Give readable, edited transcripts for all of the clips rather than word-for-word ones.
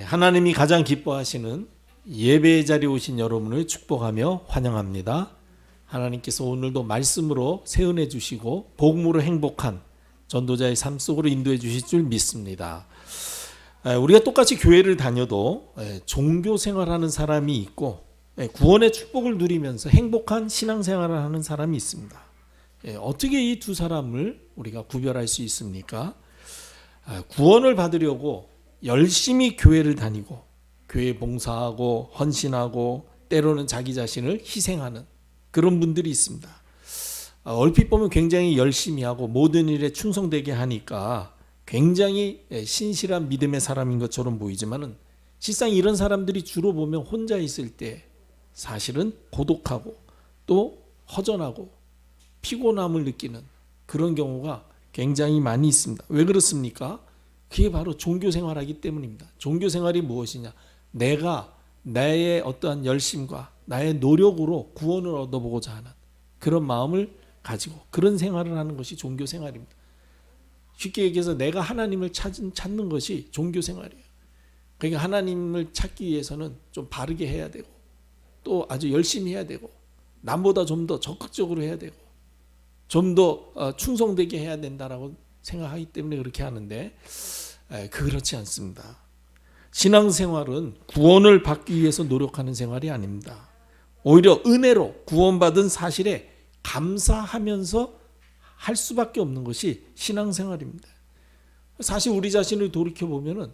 하나님이 가장 기뻐하시는 예배의 자리에 오신 여러분을 축복하며 환영합니다. 하나님께서 오늘도 말씀으로 세운해 주시고 복음으로 행복한 전도자의 삶 속으로 인도해 주실 줄 믿습니다. 우리가 똑같이 교회를 다녀도 종교 생활하는 사람이 있고 구원의 축복을 누리면서 행복한 신앙생활을 하는 사람이 있습니다. 어떻게 이 두 사람을 우리가 구별할 수 있습니까? 구원을 받으려고 열심히 교회를 다니고 교회 봉사하고 헌신하고 때로는 자기 자신을 희생하는 그런 분들이 있습니다. 얼핏 보면 굉장히 열심히 하고 모든 일에 충성되게 하니까 굉장히 신실한 믿음의 사람인 것처럼 보이지만은 실상 이런 사람들이 주로 보면 혼자 있을 때 사실은 고독하고 또 허전하고 피곤함을 느끼는 그런 경우가 굉장히 많이 있습니다. 왜 그렇습니까? 그게 바로 종교 생활하기 때문입니다. 종교 생활이 무엇이냐? 내가 나의 어떠한 열심과 나의 노력으로 구원을 얻어보고자 하는 그런 마음을 가지고 그런 생활을 하는 것이 종교 생활입니다. 쉽게 얘기해서 내가 하나님을 찾는 것이 종교 생활이에요. 그러니까 하나님을 찾기 위해서는 좀 바르게 해야 되고 또 아주 열심히 해야 되고 남보다 좀 더 적극적으로 해야 되고 좀 더 충성되게 해야 된다라고 생각하기 때문에 그렇게 하는데 그렇지 않습니다. 신앙생활은 구원을 받기 위해서 노력하는 생활이 아닙니다. 오히려 은혜로 구원받은 사실에 감사하면서 할 수밖에 없는 것이 신앙생활입니다. 사실 우리 자신을 돌이켜보면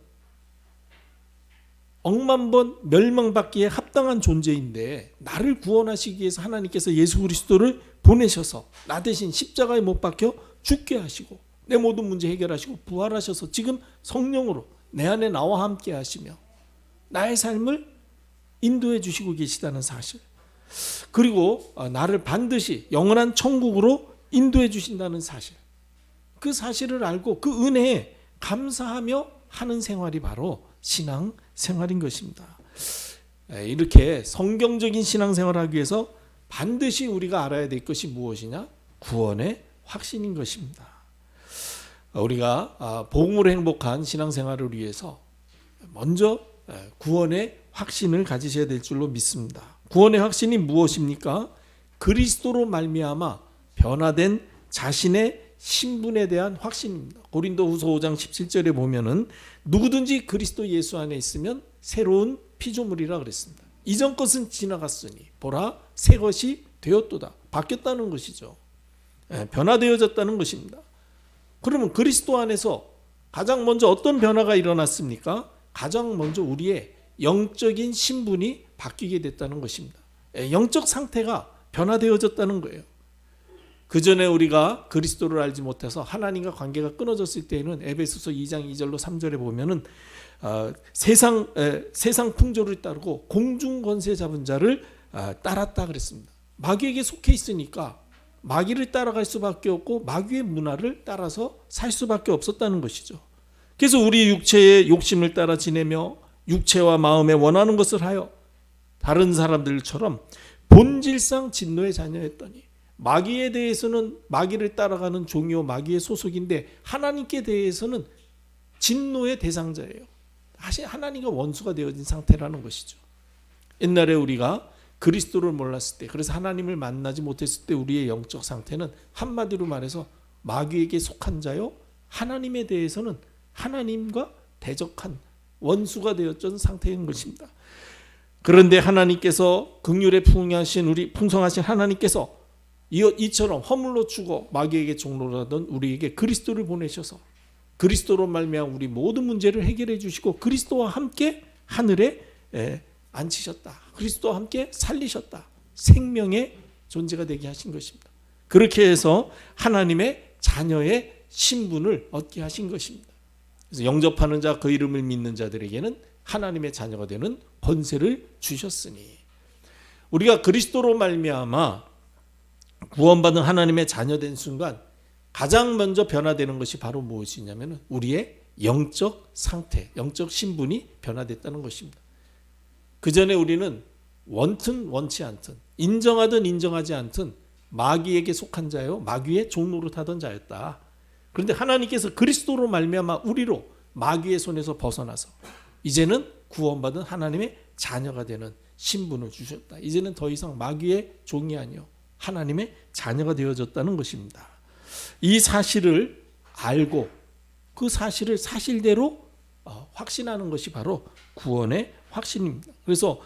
억만 번 멸망받기에 합당한 존재인데 나를 구원하시기 위해서 하나님께서 예수 그리스도를 보내셔서 나 대신 십자가에 못 박혀 죽게 하시고 내 모든 문제 해결하시고 부활하셔서 지금 성령으로 내 안에 나와 함께 하시며 나의 삶을 인도해 주시고 계시다는 사실, 그리고 나를 반드시 영원한 천국으로 인도해 주신다는 사실, 그 사실을 알고 그 은혜에 감사하며 하는 생활이 바로 신앙생활인 것입니다. 이렇게 성경적인 신앙생활을 하기 위해서 반드시 우리가 알아야 될 것이 무엇이냐? 구원의 확신인 것입니다. 우리가 복음으로 행복한 신앙생활을 위해서 먼저 구원의 확신을 가지셔야 될 줄로 믿습니다. 구원의 확신이 무엇입니까? 그리스도로 말미암아 변화된 자신의 신분에 대한 확신입니다. 고린도후서 5장 17절에 보면은 누구든지 그리스도 예수 안에 있으면 새로운 피조물이라 그랬습니다. 이전 것은 지나갔으니 보라 새 것이 되었도다. 바뀌었다는 것이죠. 변화되어졌다는 것입니다. 그러면 그리스도 안에서 가장 먼저 어떤 변화가 일어났습니까? 가장 먼저 우리의 영적인 신분이 바뀌게 됐다는 것입니다. 영적 상태가 변화되어졌다는 거예요. 그 전에 우리가 그리스도를 알지 못해서 하나님과 관계가 끊어졌을 때에는 에베소서 2장 2절로 3절에 보면은 세상 풍조를 따르고 공중 권세 잡은 자를 따랐다 그랬습니다. 마귀에게 속해 있으니까 마귀를 따라갈 수밖에 없고 마귀의 문화를 따라서 살 수밖에 없었다는 것이죠. 그래서 우리 육체의 욕심을 따라 지내며 육체와 마음에 원하는 것을 하여 다른 사람들처럼 본질상 진노의 자녀였더니, 마귀에 대해서는 마귀를 따라가는 종이요 마귀의 소속인데 하나님께 대해서는 진노의 대상자예요. 사실 하나님과 원수가 되어진 상태라는 것이죠. 옛날에 우리가 그리스도를 몰랐을 때, 그래서 하나님을 만나지 못했을 때 우리의 영적 상태는 한마디로 말해서 마귀에게 속한 자요, 하나님에 대해서는 하나님과 대적한 원수가 되었던 상태인 것입니다. 그런데 하나님께서 긍휼에 풍성하신 하나님께서 이처럼 허물로 죽어 마귀에게 종로라던 우리에게 그리스도를 보내셔서 그리스도로 말미암아 우리 모든 문제를 해결해 주시고 그리스도와 함께 하늘에 앉히셨다. 그리스도와 함께 살리셨다. 생명의 존재가 되게 하신 것입니다. 그렇게 해서 하나님의 자녀의 신분을 얻게 하신 것입니다. 그래서 영접하는 자, 그 이름을 믿는 자들에게는 하나님의 자녀가 되는 권세를 주셨으니, 우리가 그리스도로 말미암아 구원받은 하나님의 자녀된 순간 가장 먼저 변화되는 것이 바로 무엇이냐면 우리의 영적 상태, 영적 신분이 변화됐다는 것입니다. 그 전에 우리는 원튼 원치 않든 인정하든 인정하지 않든 마귀에게 속한 자요 마귀의 종노릇하던 자였다. 그런데 하나님께서 그리스도로 말미암아 우리로 마귀의 손에서 벗어나서 이제는 구원받은 하나님의 자녀가 되는 신분을 주셨다. 이제는 더 이상 마귀의 종이 아니요 하나님의 자녀가 되어졌다는 것입니다. 이 사실을 알고 그 사실을 사실대로 확신하는 것이 바로 구원의 확신입니다. 그래서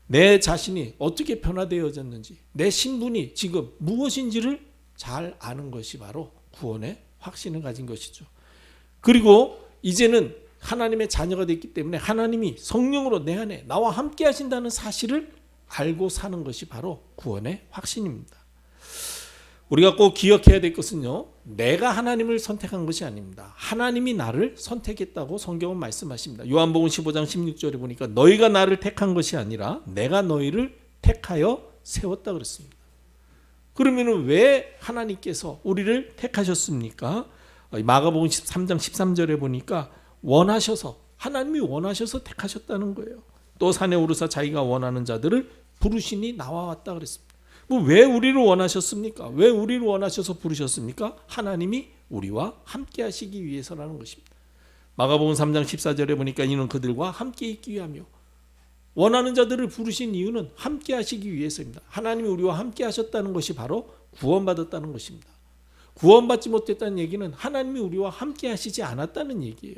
내 자신이 어떻게 변화되어졌는지, 내 신분이 지금 무엇인지를 잘 아는 것이 바로 구원의 확신을 가진 것이죠. 그리고 이제는 하나님의 자녀가 됐기 때문에 하나님이 성령으로 내 안에 나와 함께 하신다는 사실을 알고 사는 것이 바로 구원의 확신입니다. 우리가 꼭 기억해야 될 것은요, 내가 하나님을 선택한 것이 아닙니다. 하나님이 나를 선택했다고 성경은 말씀하십니다. 요한복음 15장 16절에 보니까 너희가 나를 택한 것이 아니라 내가 너희를 택하여 세웠다 그랬습니다. 그러면 왜 하나님께서 우리를 택하셨습니까? 마가복음 13장 13절에 보니까 하나님이 원하셔서 택하셨다는 거예요. 또 산에 오르사 자기가 원하는 자들을 부르시니 나와왔다 그랬습니다. 왜 우리를 원하셨습니까? 왜 우리를 원하셔서 부르셨습니까? 하나님이 우리와 함께 하시기 위해서라는 것입니다. 마가복음 3장 14절에 보니까 이는 그들과 함께 있기 위하며, 원하는 자들을 부르신 이유는 함께 하시기 위해서입니다. 하나님이 우리와 함께 하셨다는 것이 바로 구원받았다는 것입니다. 구원받지 못했다는 얘기는 하나님이 우리와 함께 하시지 않았다는 얘기예요.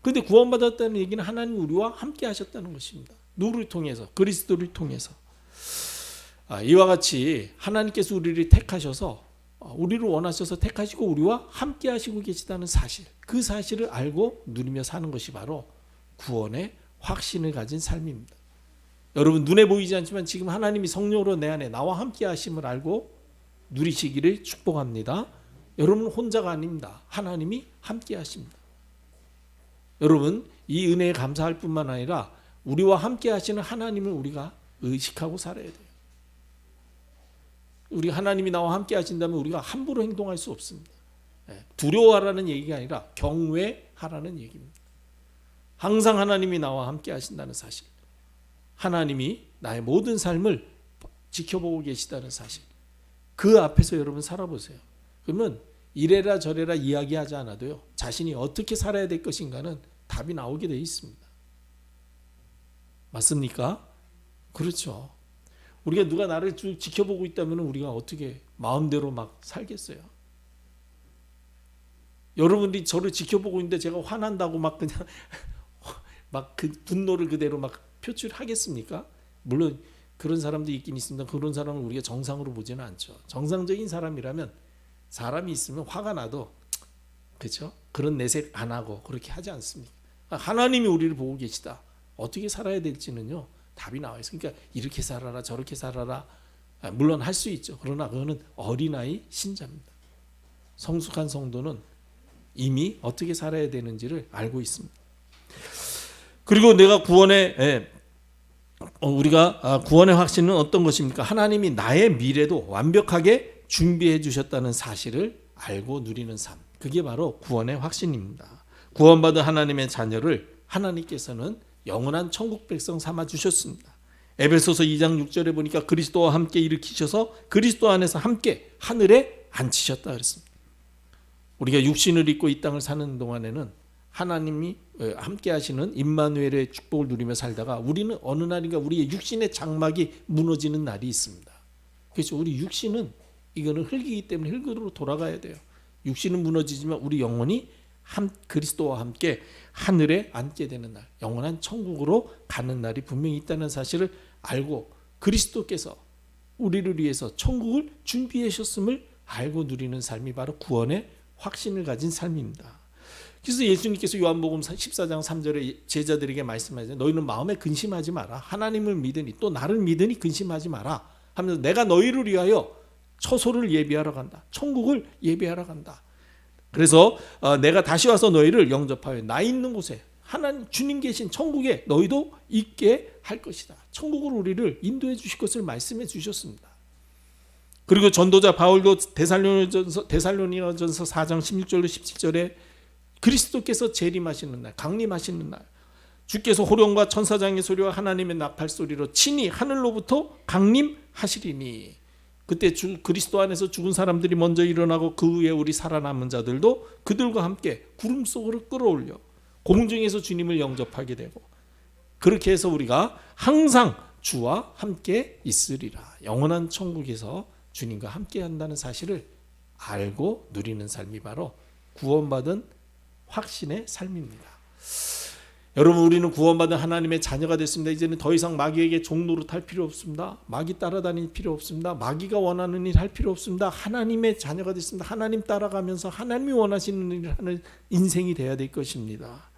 그런데 구원받았다는 얘기는 하나님이 우리와 함께 하셨다는 것입니다. 누구를 통해서? 그리스도를 통해서. 이와 같이 하나님께서 우리를 택하셔서 우리를 원하셔서 택하시고 우리와 함께 하시고 계시다는 사실, 그 사실을 알고 누리며 사는 것이 바로 구원의 확신을 가진 삶입니다. 여러분, 눈에 보이지 않지만 지금 하나님이 성령으로 내 안에 나와 함께 하심을 알고 누리시기를 축복합니다. 여러분 혼자가 아닙니다. 하나님이 함께 하십니다. 여러분, 이 은혜에 감사할 뿐만 아니라 우리와 함께 하시는 하나님을 우리가 의식하고 살아야 돼요. 우리 하나님이 나와 함께 하신다면 우리가 함부로 행동할 수 없습니다. 두려워하라는 얘기가 아니라 경외하라는 얘기입니다. 항상 하나님이 나와 함께 하신다는 사실, 하나님이 나의 모든 삶을 지켜보고 계시다는 사실, 그 앞에서 여러분 살아보세요. 그러면 이래라 저래라 이야기하지 않아도요, 자신이 어떻게 살아야 될 것인가는 답이 나오게 되어 있습니다. 맞습니까? 그렇죠. 우리가 누가 나를 쭉 지켜보고 있다면 우리가 어떻게 마음대로 막 살겠어요? 여러분들이 저를 지켜보고 있는데 제가 화난다고 막 그냥 막 그 분노를 그대로 막 표출하겠습니까? 물론 그런 사람도 있긴 있습니다. 그런 사람을 우리가 정상으로 보지는 않죠. 정상적인 사람이라면 사람이 있으면 화가 나도 그렇죠? 그런 내색 안 하고 그렇게 하지 않습니까? 하나님이 우리를 보고 계시다. 어떻게 살아야 될지는요, 답이 나와 있어요. 그러니까 이렇게 살아라 저렇게 살아라, 물론 할 수 있죠. 그러나 그거는 어린아이 신자입니다. 성숙한 성도는 이미 어떻게 살아야 되는지를 알고 있습니다. 그리고 내가 우리가 구원의 확신은 어떤 것입니까? 하나님이 나의 미래도 완벽하게 준비해 주셨다는 사실을 알고 누리는 삶, 그게 바로 구원의 확신입니다. 구원받은 하나님의 자녀를 하나님께서는 영원한 천국 백성 삼아 주셨습니다. 에베소서 2장 6절에 보니까 그리스도와 함께 일으키셔서 그리스도 안에서 함께 하늘에 앉히셨다 그랬습니다. 우리가 육신을 입고 이 땅을 사는 동안에는 하나님이 함께 하시는 임마누엘의 축복을 누리며 살다가 우리는 어느 날인가 우리의 육신의 장막이 무너지는 날이 있습니다. 그래서 우리 육신은 이거는 흙이기 때문에 흙으로 돌아가야 돼요. 육신은 무너지지만 우리 영혼이 그리스도와 함께 하늘에 앉게 되는 날, 영원한 천국으로 가는 날이 분명히 있다는 사실을 알고 그리스도께서 우리를 위해서 천국을 준비해 주셨음을 알고 누리는 삶이 바로 구원의 확신을 가진 삶입니다. 그래서 예수님께서 요한복음 14장 3절에 제자들에게 말씀하시죠. 너희는 마음에 근심하지 마라. 하나님을 믿으니 또 나를 믿으니 근심하지 마라 하면서 내가 너희를 위하여 처소를 예비하러 간다. 천국을 예비하러 간다. 그래서 내가 다시 와서 너희를 영접하여 나 있는 곳에 하나님 주님 계신 천국에 너희도 있게 할 것이다. 천국으로 우리를 인도해 주실 것을 말씀해 주셨습니다. 그리고 전도자 바울도 데살로니가전서 4장 16절로 17절에 그리스도께서 재림하시는 날, 강림하시는 날, 주께서 호령과 천사장의 소리와 하나님의 나팔 소리로 친히 하늘로부터 강림하시리니, 그때 그리스도 안에서 죽은 사람들이 먼저 일어나고 그 후에 우리 살아남은 자들도 그들과 함께 구름 속으로 끌어올려 공중에서 주님을 영접하게 되고, 그렇게 해서 우리가 항상 주와 함께 있으리라. 영원한 천국에서 주님과 함께 한다는 사실을 알고 누리는 삶이 바로 구원받은 확신의 삶입니다. 여러분, 우리는 구원받은 하나님의 자녀가 됐습니다. 이제는 더 이상 마귀에게 종노릇할 필요 없습니다. 마귀 따라다닐 필요 없습니다. 마귀가 원하는 일 할 필요 없습니다. 하나님의 자녀가 됐습니다. 하나님 따라가면서 하나님이 원하시는 일을 하는 인생이 돼야 될 것입니다.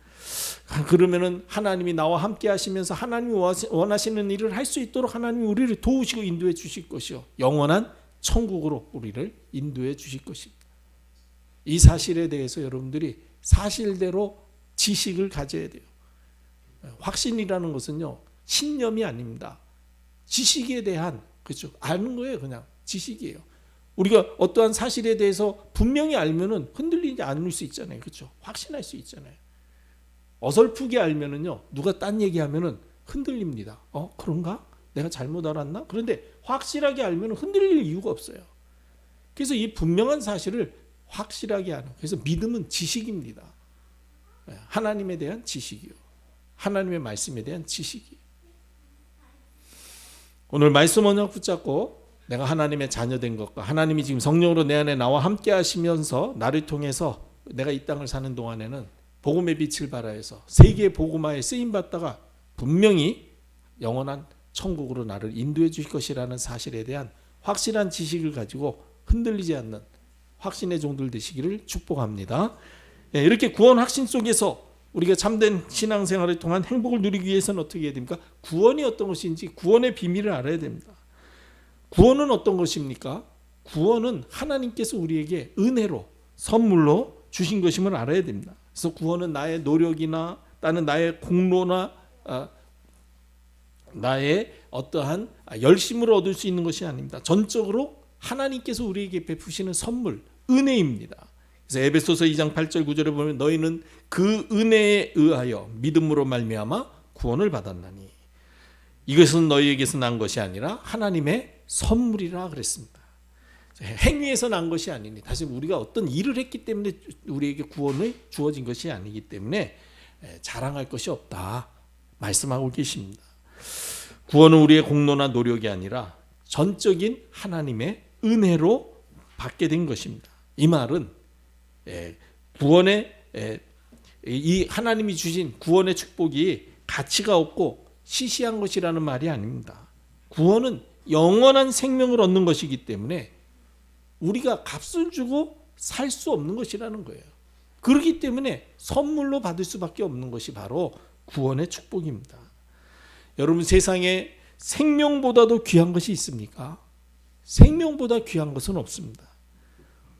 그러면은 하나님이 나와 함께 하시면서 하나님이 원하시는 일을 할 수 있도록 하나님이 우리를 도우시고 인도해 주실 것이요, 영원한 천국으로 우리를 인도해 주실 것입니다. 이 사실에 대해서 여러분들이 사실대로 지식을 가져야 돼요. 확신이라는 것은요, 신념이 아닙니다. 지식에 대한, 그렇죠, 아는 거예요. 그냥 지식이에요. 우리가 어떠한 사실에 대해서 분명히 알면은 흔들리지 않을 수 있잖아요. 그렇죠? 확신할 수 있잖아요. 어설프게 알면은요, 누가 딴 얘기하면은 흔들립니다. 그런가? 내가 잘못 알았나? 그런데 확실하게 알면은 흔들릴 이유가 없어요. 그래서 이 분명한 사실을 확실하게 아는, 그래서 믿음은 지식입니다. 하나님에 대한 지식이요, 하나님의 말씀에 대한 지식이. 오늘 말씀 언약 붙잡고 내가 하나님의 자녀된 것과 하나님이 지금 성령으로 내 안에 나와 함께 하시면서 나를 통해서 내가 이 땅을 사는 동안에는 복음의 빛을 발하여서 세계의 복음화에 쓰임받다가 분명히 영원한 천국으로 나를 인도해 주실 것이라는 사실에 대한 확실한 지식을 가지고 흔들리지 않는 확신의 종들 되시기를 축복합니다. 이렇게 구원 확신 속에서 우리가 참된 신앙생활을 통한 행복을 누리기 위해서는 어떻게 해야 됩니까? 구원이 어떤 것인지 구원의 비밀을 알아야 됩니다. 구원은 어떤 것입니까? 구원은 하나님께서 우리에게 은혜로 선물로 주신 것임을 알아야 됩니다. 그래서 구원은 나의 노력이나 또는 나의 공로나 나의 어떠한 열심으로 얻을 수 있는 것이 아닙니다. 전적으로 하나님께서 우리에게 베푸시는 선물, 은혜입니다. 그래서 에베소서 2장 8절 9절에 보면 너희는 그 은혜에 의하여 믿음으로 말미암아 구원을 받았나니 이것은 너희에게서 난 것이 아니라 하나님의 선물이라 그랬습니다. 행위에서 난 것이 아니니, 다시 우리가 어떤 일을 했기 때문에 우리에게 구원이 주어진 것이 아니기 때문에 자랑할 것이 없다 말씀하고 계십니다. 구원은 우리의 공로나 노력이 아니라 전적인 하나님의 은혜로 받게 된 것입니다. 이 말은 구원의 이 하나님이 주신 구원의 축복이 가치가 없고 시시한 것이라는 말이 아닙니다. 구원은 영원한 생명을 얻는 것이기 때문에 우리가 값을 주고 살 수 없는 것이라는 거예요. 그렇기 때문에 선물로 받을 수밖에 없는 것이 바로 구원의 축복입니다. 여러분, 세상에 생명보다도 귀한 것이 있습니까? 생명보다 귀한 것은 없습니다.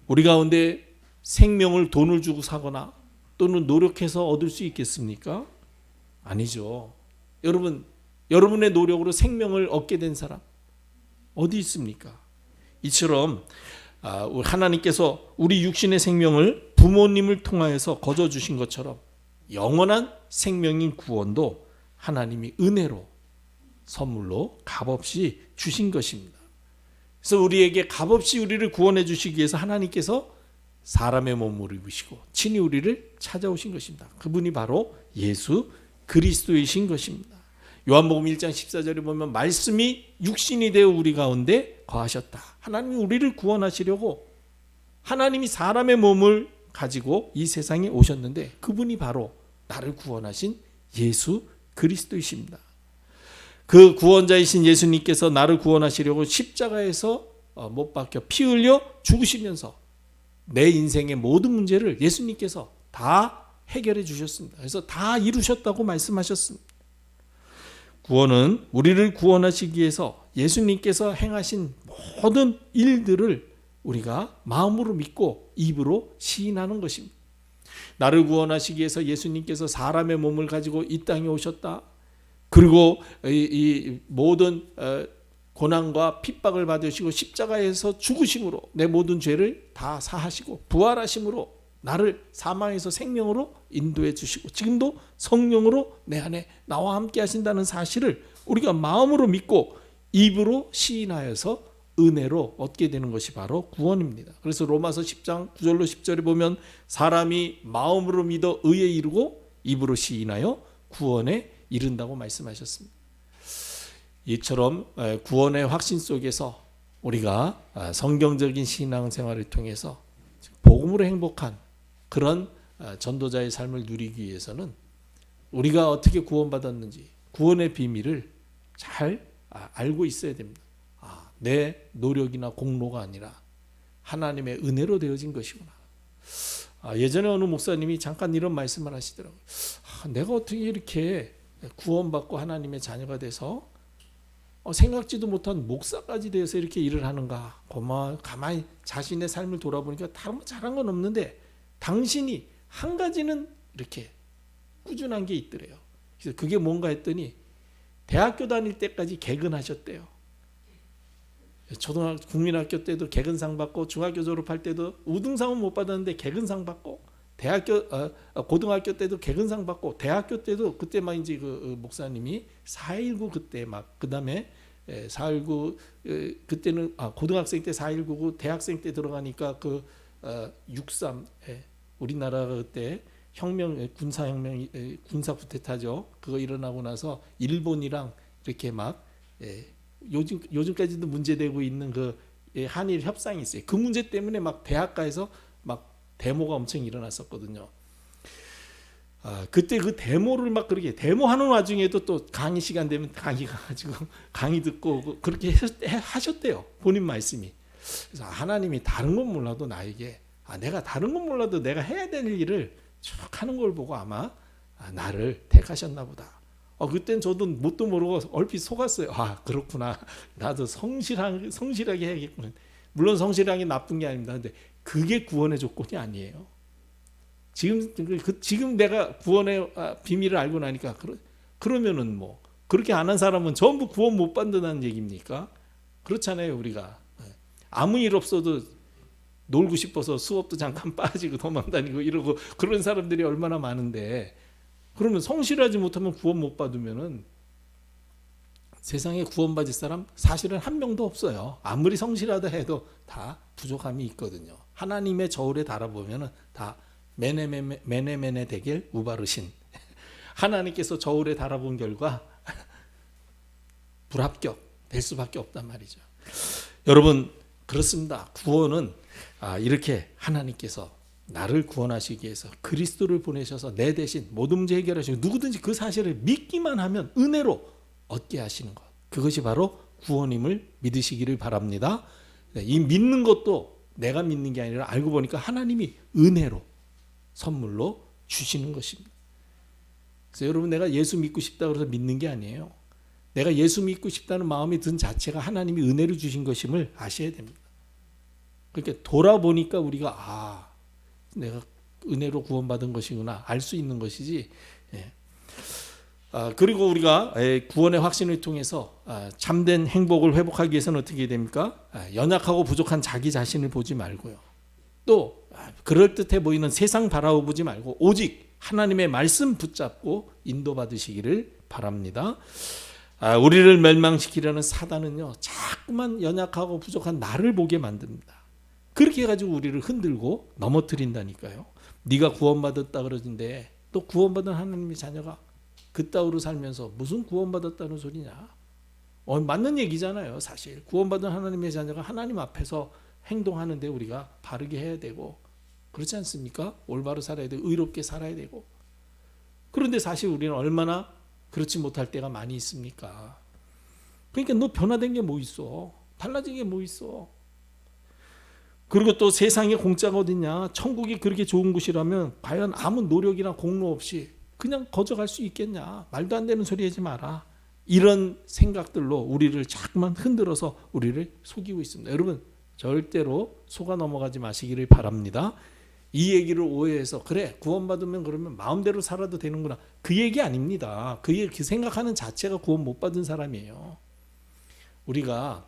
우리 가운데 생명을 돈을 주고 사거나 또는 노력해서 얻을 수 있겠습니까? 아니죠. 여러분의 노력으로 생명을 얻게 된 사람 어디 있습니까? 이처럼 하나님께서 우리 육신의 생명을 부모님을 통하여서 거저 주신 것처럼 영원한 생명인 구원도 하나님이 은혜로 선물로 값없이 주신 것입니다. 그래서 우리에게 값없이 우리를 구원해 주시기 위해서 하나님께서 사람의 몸을 입으시고 친히 우리를 찾아오신 것입니다. 그분이 바로 예수 그리스도이신 것입니다. 요한복음 1장 14절에 보면 말씀이 육신이 되어 우리 가운데 거하셨다. 하나님이 우리를 구원하시려고 하나님이 사람의 몸을 가지고 이 세상에 오셨는데 그분이 바로 나를 구원하신 예수 그리스도이십니다. 그 구원자이신 예수님께서 나를 구원하시려고 십자가에서 못 박혀 피 흘려 죽으시면서 내 인생의 모든 문제를 예수님께서 다 해결해 주셨습니다. 그래서 다 이루셨다고 말씀하셨습니다. 구원은 우리를 구원하시기 위해서 예수님께서 행하신 모든 일들을 우리가 마음으로 믿고 입으로 시인하는 것입니다. 나를 구원하시기 위해서 예수님께서 사람의 몸을 가지고 이 땅에 오셨다. 그리고 이 모든 고난과 핍박을 받으시고 십자가에서 죽으심으로 내 모든 죄를 다 사하시고 부활하심으로 나를 사망에서 생명으로 인도해 주시고 지금도 성령으로 내 안에 나와 함께 하신다는 사실을 우리가 마음으로 믿고 입으로 시인하여서 은혜로 얻게 되는 것이 바로 구원입니다. 그래서 로마서 10장 9절로 10절에 보면 사람이 마음으로 믿어 의에 이르고 입으로 시인하여 구원에 이른다고 말씀하셨습니다. 이처럼 구원의 확신 속에서 우리가 성경적인 신앙생활을 통해서 복음으로 행복한 그런 전도자의 삶을 누리기 위해서는 우리가 어떻게 구원받았는지 구원의 비밀을 잘 알고 있어야 됩니다. 내 노력이나 공로가 아니라 하나님의 은혜로 되어진 것이구나. 예전에 어느 목사님이 잠깐 이런 말씀을 하시더라고요. 내가 어떻게 이렇게 구원받고 하나님의 자녀가 돼서 생각지도 못한 목사까지 돼서 이렇게 일을 하는가. 가만히 자신의 삶을 돌아보니까 다른 잘한 건 없는데 당신이 한 가지는 이렇게 꾸준한 게 있더래요. 그래서 그게 뭔가 했더니 대학교 다닐 때까지 개근하셨대요. 초등학교 국민학교 때도 개근상 받고 중학교 졸업할 때도 우등상은 못 받았는데 개근상 받고 고등학교 때도 개근상 받고 대학교 때도 그때 막 이제 그 목사님이 4.19 그때 막 그다음에 4.19 그때는 고등학생 때 4.19고 대학생 때 들어가니까 6.3 우리나라가 그때 혁명 군사혁명 군사 쿠데타죠. 그거 일어나고 나서 일본이랑 이렇게 막 요즘까지도 문제되고 있는 그 한일 협상이 있어요. 그 문제 때문에 막 대학가에서 막 데모가 엄청 일어났었거든요. 그때 그 데모를 막 그렇게 데모하는 와중에도 또 강의 시간 되면 강의 가가지고 강의 듣고 그렇게 하셨대요. 본인 말씀이. 그래서 하나님이 다른 건 몰라도 나에게 내가 다른 건 몰라도 내가 해야 될 일을 쭉 하는 걸 보고 아마 나를 택하셨나 보다. 그땐 저도 뭣도 모르고 얼핏 속았어요. 그렇구나. 나도 성실하게 해야겠구나. 물론 성실한 게 나쁜 게 아닙니다. 근데 그게 구원의 조건이 아니에요. 지금 내가 구원의 비밀을 알고 나니까 그러면은 뭐 그렇게 안 한 사람은 전부 구원 못 받는다는 얘기입니까? 그렇잖아요. 우리가 아무 일 없어도 놀고 싶어서 수업도 잠깐 빠지고 도망다니고 이러고 그런 사람들이 얼마나 많은데 그러면 성실하지 못하면 구원 못 받으면은 세상에 구원받을 사람 사실은 한 명도 없어요. 아무리 성실하다 해도 다 부족함이 있거든요. 하나님의 저울에 달아보면은 다 메네메네 대겔 우바르신 하나님께서 저울에 달아본 결과 불합격 될 수밖에 없단 말이죠. 여러분 그렇습니다. 구원은 이렇게 하나님께서 나를 구원하시기 위해서 그리스도를 보내셔서 내 대신 모든 문제 해결하시고 누구든지 그 사실을 믿기만 하면 은혜로 얻게 하시는 것. 그것이 바로 구원임을 믿으시기를 바랍니다. 이 믿는 것도 내가 믿는 게 아니라 알고 보니까 하나님이 은혜로 선물로 주시는 것입니다. 그래서 여러분 내가 예수 믿고 싶다 그래서 믿는 게 아니에요. 내가 예수 믿고 싶다는 마음이 든 자체가 하나님이 은혜로 주신 것임을 아셔야 됩니다. 그러니까 돌아보니까 우리가 내가 은혜로 구원받은 것이구나 알 수 있는 것이지. 그리고 우리가 구원의 확신을 통해서 참된 행복을 회복하기 위해서는 어떻게 됩니까? 연약하고 부족한 자기 자신을 보지 말고요. 또 그럴듯해 보이는 세상 바라보지 말고 오직 하나님의 말씀 붙잡고 인도받으시기를 바랍니다. 우리를 멸망시키려는 사단은요 자꾸만 연약하고 부족한 나를 보게 만듭니다. 그렇게 해가지고 우리를 흔들고 넘어뜨린다니까요. 네가 구원받았다 그러는데 또 구원받은 하나님의 자녀가 그따위로 살면서 무슨 구원받았다는 소리냐. 맞는 얘기잖아요. 사실 구원받은 하나님의 자녀가 하나님 앞에서 행동하는데 우리가 바르게 해야 되고 그렇지 않습니까? 올바로 살아야 되고 의롭게 살아야 되고. 그런데 사실 우리는 얼마나 그렇지 못할 때가 많이 있습니까? 그러니까 너 변화된 게 뭐 있어? 달라진 게 뭐 있어? 그리고 또 세상에 공짜가 어딨냐? 천국이 그렇게 좋은 곳이라면 과연 아무 노력이나 공로 없이 그냥 거저갈 수 있겠냐? 말도 안 되는 소리 하지 마라. 이런 생각들로 우리를 자꾸만 흔들어서 우리를 속이고 있습니다. 여러분 절대로 속아 넘어가지 마시기를 바랍니다. 이 얘기를 오해해서 그래 구원받으면 그러면 마음대로 살아도 되는구나 그 얘기 아닙니다. 그 생각하는 자체가 구원 못 받은 사람이에요. 우리가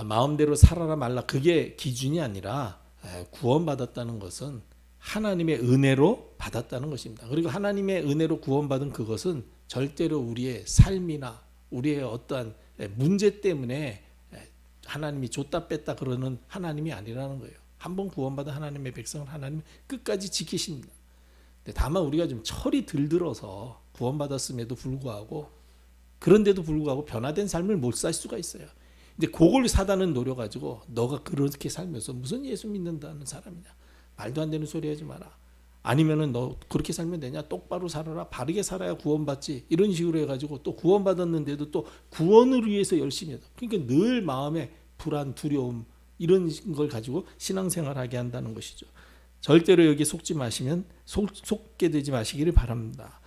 마음대로 살아라 말라 그게 기준이 아니라 구원받았다는 것은 하나님의 은혜로 받았다는 것입니다. 그리고 하나님의 은혜로 구원받은 그것은 절대로 우리의 삶이나 우리의 어떠한 문제 때문에 하나님이 줬다 뺐다 그러는 하나님이 아니라는 거예요. 한번 구원받은 하나님의 백성을 하나님 끝까지 지키십니다. 근데 다만 우리가 좀 철이 들들어서 구원받았음에도 불구하고 그런데도 불구하고 변화된 삶을 못 살 수가 있어요. 근데 그걸 사단은 노려가지고 너가 그렇게 살면서 무슨 예수 믿는다는 사람이냐, 말도 안 되는 소리 하지 마라, 아니면은 너 그렇게 살면 되냐, 똑바로 살아라, 바르게 살아야 구원받지, 이런 식으로 해가지고 또 구원받았는데도 또 구원을 위해서 열심히 해서, 그러니까 늘 마음에 불안, 두려움 이런 걸 가지고 신앙생활하게 한다는 것이죠. 절대로 여기 속지 마시면 속게 되지 마시기를 바랍니다.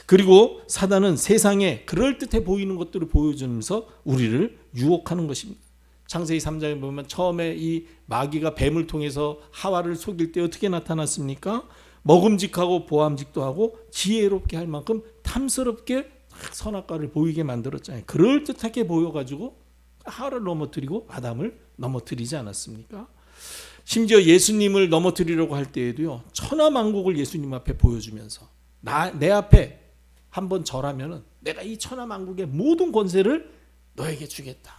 그리고 사단은 세상에 그럴듯해 보이는 것들을 보여주면서 우리를 유혹하는 것입니다. 창세기 3장에 보면 처음에 이 마귀가 뱀을 통해서 하와를 속일 때 어떻게 나타났습니까? 먹음직하고 보암직도 하고 지혜롭게 할 만큼 탐스럽게 선악과를 보이게 만들었잖아요. 그럴듯하게 보여가지고 하와를 넘어뜨리고 아담을 넘어뜨리지 않았습니까? 심지어 예수님을 넘어뜨리려고 할 때에도요, 천하만국을 예수님 앞에 보여주면서 내 앞에 한번 절하면은 내가 이 천하만국의 모든 권세를 너에게 주겠다.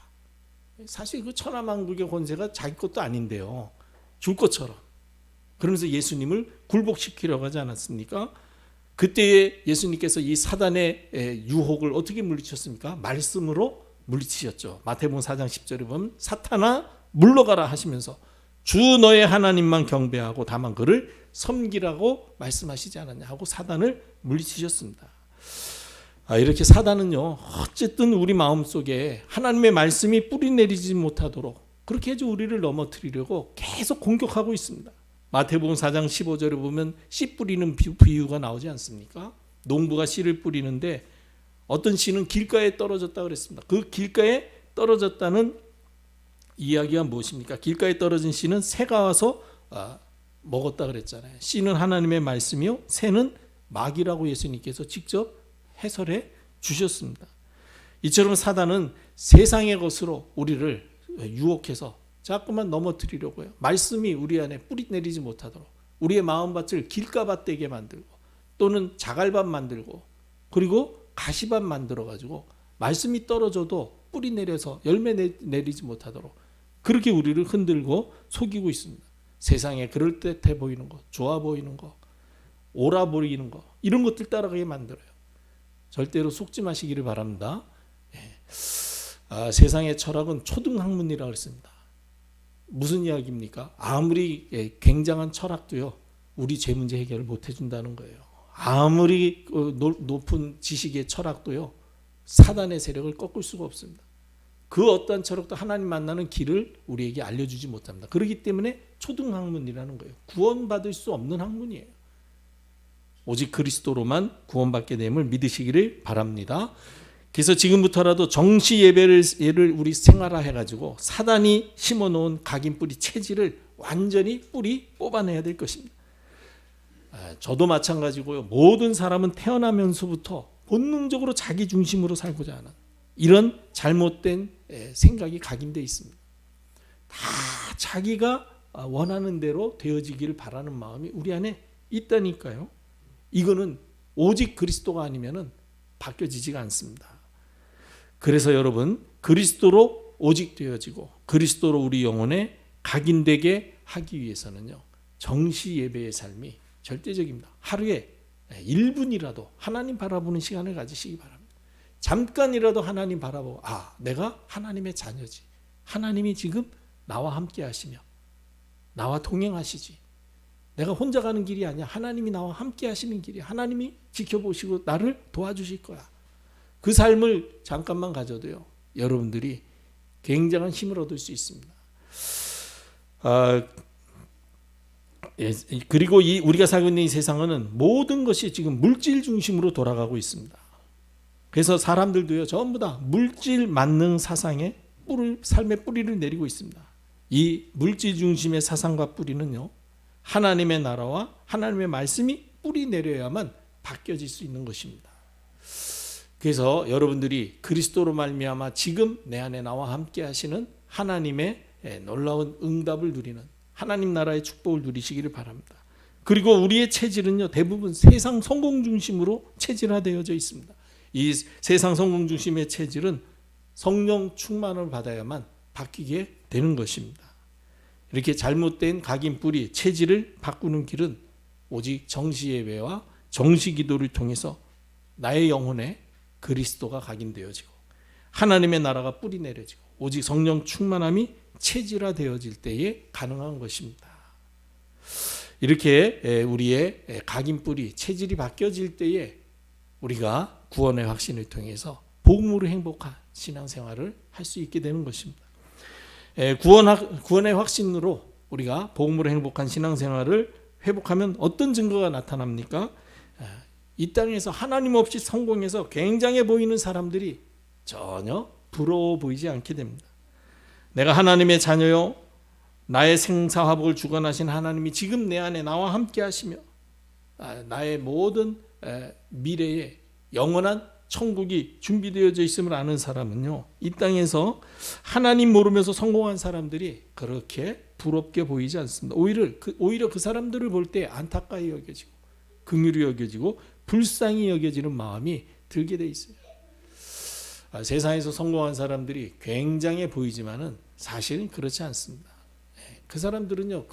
사실 그 천하만국의 권세가 자기 것도 아닌데요, 줄 것처럼. 그러면서 예수님을 굴복시키려고 하지 않았습니까? 그때에 예수님께서 이 사단의 유혹을 어떻게 물리쳤습니까? 말씀으로 물리치셨죠. 마태복음 4장 10절에 보면 사탄아 물러가라 하시면서 주 너의 하나님만 경배하고 다만 그를 섬기라고 말씀하시지 않았냐 하고 사단을 물리치셨습니다. 이렇게 사단은요, 어쨌든 우리 마음속에 하나님의 말씀이 뿌리내리지 못하도록 그렇게 해서 우리를 넘어뜨리려고 계속 공격하고 있습니다. 마태복음 4장 15절에 보면 씨 뿌리는 비유가 나오지 않습니까? 농부가 씨를 뿌리는데 어떤 씨는 길가에 떨어졌다 그랬습니다. 그 길가에 떨어졌다는 이야기가 무엇입니까? 길가에 떨어진 씨는 새가 와서 먹었다 그랬잖아요. 씨는 하나님의 말씀이요, 새는 마귀라고 예수님께서 직접 해설해 주셨습니다. 이처럼 사단은 세상의 것으로 우리를 유혹해서 자꾸만 넘어뜨리려고 해요. 말씀이 우리 안에 뿌리 내리지 못하도록 우리의 마음밭을 길가밭 되게 만들고 또는 자갈밭 만들고 그리고 가시밭 만들어가지고 말씀이 떨어져도 뿌리 내려서 열매 내리지 못하도록 그렇게 우리를 흔들고 속이고 있습니다. 세상에 그럴듯해 보이는 것, 좋아 보이는 것, 옳아 보이는 것, 이런 것들 따라가게 만들어요. 절대로 속지 마시기를 바랍니다. 세상의 철학은 초등학문이라고 했습니다. 무슨 이야기입니까? 아무리 굉장한 철학도요, 우리 죄 문제 해결을 못 해준다는 거예요. 아무리 높은 지식의 철학도요, 사단의 세력을 꺾을 수가 없습니다. 그 어떠한 철학도 하나님 만나는 길을 우리에게 알려주지 못합니다. 그렇기 때문에 초등학문이라는 거예요. 구원받을 수 없는 학문이에요. 오직 그리스도로만 구원받게 됨을 믿으시기를 바랍니다. 그래서 지금부터라도 정시 예배를 우리 생활화 해가지고 사단이 심어놓은 각인 뿌리 체질을 완전히 뿌리 뽑아내야 될 것입니다. 저도 마찬가지고요. 모든 사람은 태어나면서부터 본능적으로 자기 중심으로 살고자 하는 이런 잘못된 생각이 각인되어 있습니다. 다 자기가 원하는 대로 되어지기를 바라는 마음이 우리 안에 있다니까요. 이거는 오직 그리스도가 아니면은 바뀌어지지가 않습니다. 그래서 여러분, 그리스도로 오직 되어지고 그리스도로 우리 영혼에 각인되게 하기 위해서는요, 정시 예배의 삶이 절대적입니다. 하루에 1분이라도 하나님 바라보는 시간을 가지시기 바랍니다. 잠깐이라도 하나님 바라보고 내가 하나님의 자녀지, 하나님이 지금 나와 함께 하시며 나와 동행하시지, 내가 혼자 가는 길이 아니야, 하나님이 나와 함께 하시는 길이야, 하나님이 지켜보시고 나를 도와주실 거야. 그 삶을 잠깐만 가져도요, 여러분들이 굉장한 힘을 얻을 수 있습니다. 그리고 우리가 살고 있는 이 세상은 모든 것이 지금 물질 중심으로 돌아가고 있습니다. 그래서 사람들도요, 전부 다 물질 만능 사상에 삶의 뿌리를 내리고 있습니다. 이 물질 중심의 사상과 뿌리는요, 하나님의 나라와 하나님의 말씀이 뿌리 내려야만 바뀌어질 수 있는 것입니다. 그래서 여러분들이 그리스도로 말미암아 지금 내 안에 나와 함께 하시는 하나님의 놀라운 응답을 누리는 하나님 나라의 축복을 누리시기를 바랍니다. 그리고 우리의 체질은요, 대부분 세상 성공 중심으로 체질화되어져 있습니다. 이 세상 성공 중심의 체질은 성령 충만을 받아야만 바뀌게 되는 것입니다. 이렇게 잘못된 각인 뿌리 체질을 바꾸는 길은 오직 정시 예배와 정시 기도를 통해서 나의 영혼에 그리스도가 각인되어지고 하나님의 나라가 뿌리 내려지고 오직 성령 충만함이 체질화되어질 때에 가능한 것입니다. 이렇게 우리의 각인 뿌리, 체질이 바뀌어질 때에 우리가 구원의 확신을 통해서 복음으로 행복한 신앙생활을 할 수 있게 되는 것입니다. 구원의 확신으로 우리가 복음으로 행복한 신앙생활을 회복하면 어떤 증거가 나타납니까? 이 땅에서 하나님 없이 성공해서 굉장해 보이는 사람들이 전혀 부러워 보이지 않게 됩니다. 내가 하나님의 자녀요, 나의 생사화복을 주관하신 하나님이 지금 내 안에 나와 함께 하시며 나의 모든 미래에 영원한 천국이 준비되어져 있음을 아는 사람은요, 이 땅에서 하나님 모르면서 성공한 사람들이 그렇게 부럽게 보이지 않습니다. 오히려 그 사람들을 볼 때 안타까이 여겨지고 긍휼히 여겨지고 불쌍히 여겨지는 마음이 들게 돼 있어요. 세상에서 성공한 사람들이 굉장해 보이지만은 사실은 그렇지 않습니다. 그 사람들은요,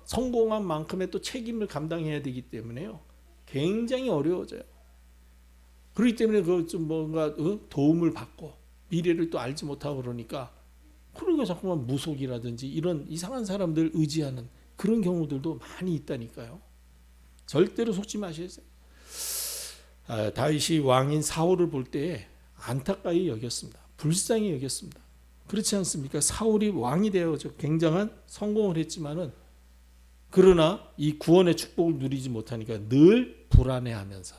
성공한 만큼의 또 책임을 감당해야 되기 때문에요, 굉장히 어려워져요. 그렇기 때문에 좀 뭔가 도움을 받고 미래를 또 알지 못하고 그러니까 자꾸만 무속이라든지 이런 이상한 사람들 의지하는 그런 경우들도 많이 있다니까요. 절대로 속지 마셔야 돼요. 다윗이 왕인 사울을 볼 때 안타까이 여겼습니다. 불쌍히 여겼습니다. 그렇지 않습니까? 사울이 왕이 되어서 굉장한 성공을 했지만은 그러나 이 구원의 축복을 누리지 못하니까 늘 불안해하면서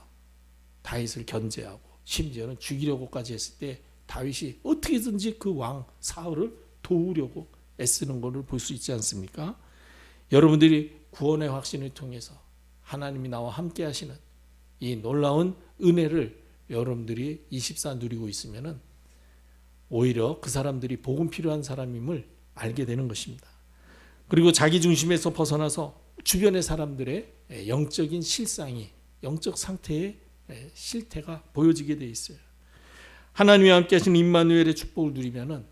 다윗을 견제하고 심지어는 죽이려고까지 했을 때 다윗이 어떻게든지 그 왕 사울을 도우려고 애쓰는 것을 볼 수 있지 않습니까? 여러분들이 구원의 확신을 통해서 하나님이 나와 함께 하시는 이 놀라운 은혜를 여러분들이 24 누리고 있으면은 오히려 그 사람들이 복음 필요한 사람임을 알게 되는 것입니다. 그리고 자기 중심에서 벗어나서 주변의 사람들의 영적인 실상이, 영적 상태의 실태가 보여지게 돼 있어요. 하나님이 함께 하시는 임마누엘의 축복을 누리면은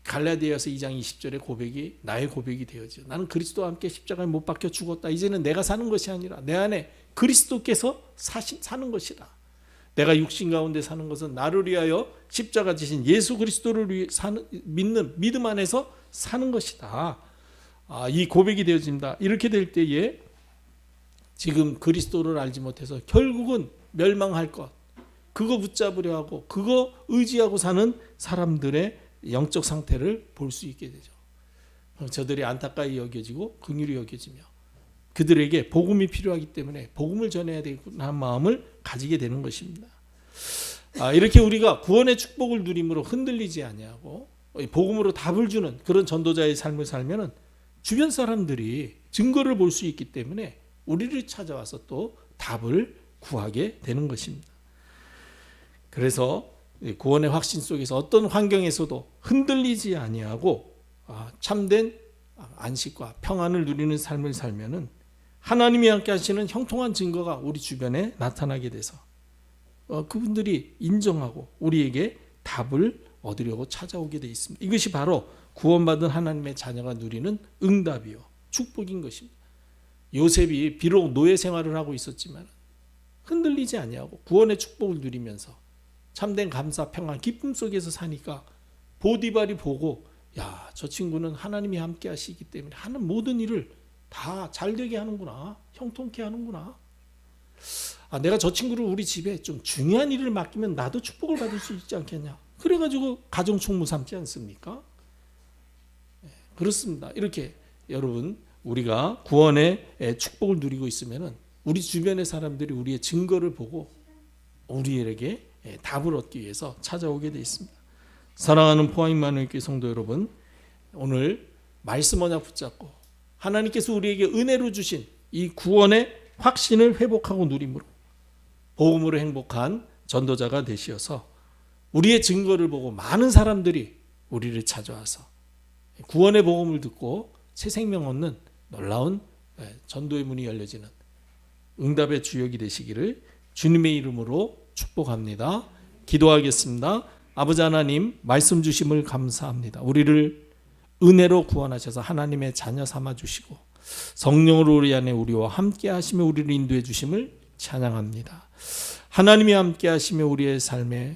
갈라디아서 2장 20절의 고백이 나의 고백이 되어져. 나는 그리스도와 함께 십자가에 못 박혀 죽었다. 이제는 내가 사는 것이 아니라 내 안에 그리스도께서 사는 것이다. 내가 육신 가운데 사는 것은 나를 위하여 십자가 지신 예수 그리스도를 위해 믿는 믿음 안에서 사는 것이다. 이 고백이 되어집니다. 이렇게 될 때에 지금 그리스도를 알지 못해서 결국은 멸망할 것, 그거 붙잡으려 하고 그거 의지하고 사는 사람들의 영적 상태를 볼 수 있게 되죠. 저들이 안타까이 여겨지고 긍휼히 여겨지며 그들에게 복음이 필요하기 때문에 복음을 전해야 되겠구나 하는 마음을 가지게 되는 것입니다. 이렇게 우리가 구원의 축복을 누림으로 흔들리지 아니하고 복음으로 답을 주는 그런 전도자의 삶을 살면은 주변 사람들이 증거를 볼 수 있기 때문에 우리를 찾아와서 또 답을 구하게 되는 것입니다. 그래서 구원의 확신 속에서 어떤 환경에서도 흔들리지 아니하고 참된 안식과 평안을 누리는 삶을 살면은 하나님이 함께 하시는 형통한 증거가 우리 주변에 나타나게 돼서 그분들이 인정하고 우리에게 답을 얻으려고 찾아오게 돼 있습니다. 이것이 바로 구원받은 하나님의 자녀가 누리는 응답이요 축복인 것입니다. 요셉이 비록 노예 생활을 하고 있었지만 흔들리지 아니하고 구원의 축복을 누리면서 참된 감사, 평안, 기쁨 속에서 사니까 보디발이 보고 야, 저 친구는 하나님이 함께 하시기 때문에 하는 모든 일을 다 잘되게 하는구나, 형통케 하는구나. 내가 저 친구를 우리 집에 좀 중요한 일을 맡기면 나도 축복을 받을 수 있지 않겠냐. 그래가지고 가정 총무 삼지 않습니까? 그렇습니다. 이렇게 여러분 우리가 구원의 축복을 누리고 있으면은 우리 주변의 사람들이 우리의 증거를 보고 우리에게 답을 얻기 위해서 찾아오게 되어 있습니다. 사랑하는 포항임마누엘교회 성도 여러분, 오늘 말씀 언약 붙잡고 하나님께서 우리에게 은혜로 주신 이 구원의 확신을 회복하고 누림으로 복음으로 행복한 전도자가 되시어서 우리의 증거를 보고 많은 사람들이 우리를 찾아와서 구원의 복음을 듣고 새 생명 얻는 놀라운 전도의 문이 열려지는 응답의 주역이 되시기를 주님의 이름으로 축복합니다. 기도하겠습니다. 아버지 하나님, 말씀 주심을 감사합니다. 우리를 은혜로 구원하셔서 하나님의 자녀 삼아 주시고 성령으로 우리 안에 우리와 함께 하시며 우리를 인도해 주심을 찬양합니다. 하나님이 함께 하시며 우리의 삶의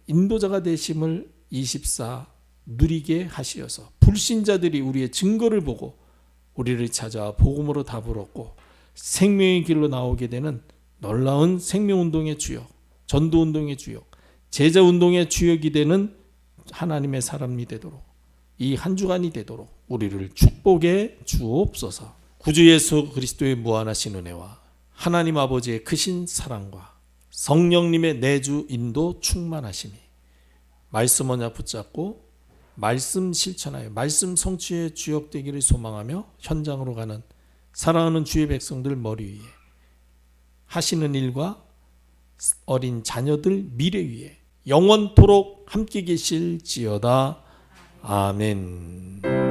인도자가 되심을 24 누리게 하시어서 불신자들이 우리의 증거를 보고 우리를 찾아 복음으로 답을 얻고 생명의 길로 나오게 되는 놀라운 생명운동의 주역, 전도운동의 주역, 제자운동의 주역이 되는 하나님의 사람이 되도록 이 한 주간이 되도록 우리를 축복해 주옵소서. 구주 예수 그리스도의 무한하신 은혜와 하나님 아버지의 크신 사랑과 성령님의 내주 인도 충만하심이 말씀 언약 붙잡고 말씀 실천하여 말씀 성취의 주역 되기를 소망하며 현장으로 가는 사랑하는 주의 백성들 머리 위에 하시는 일과 어린 자녀들 미래 위에 영원토록 함께 계실지어다. 아멘.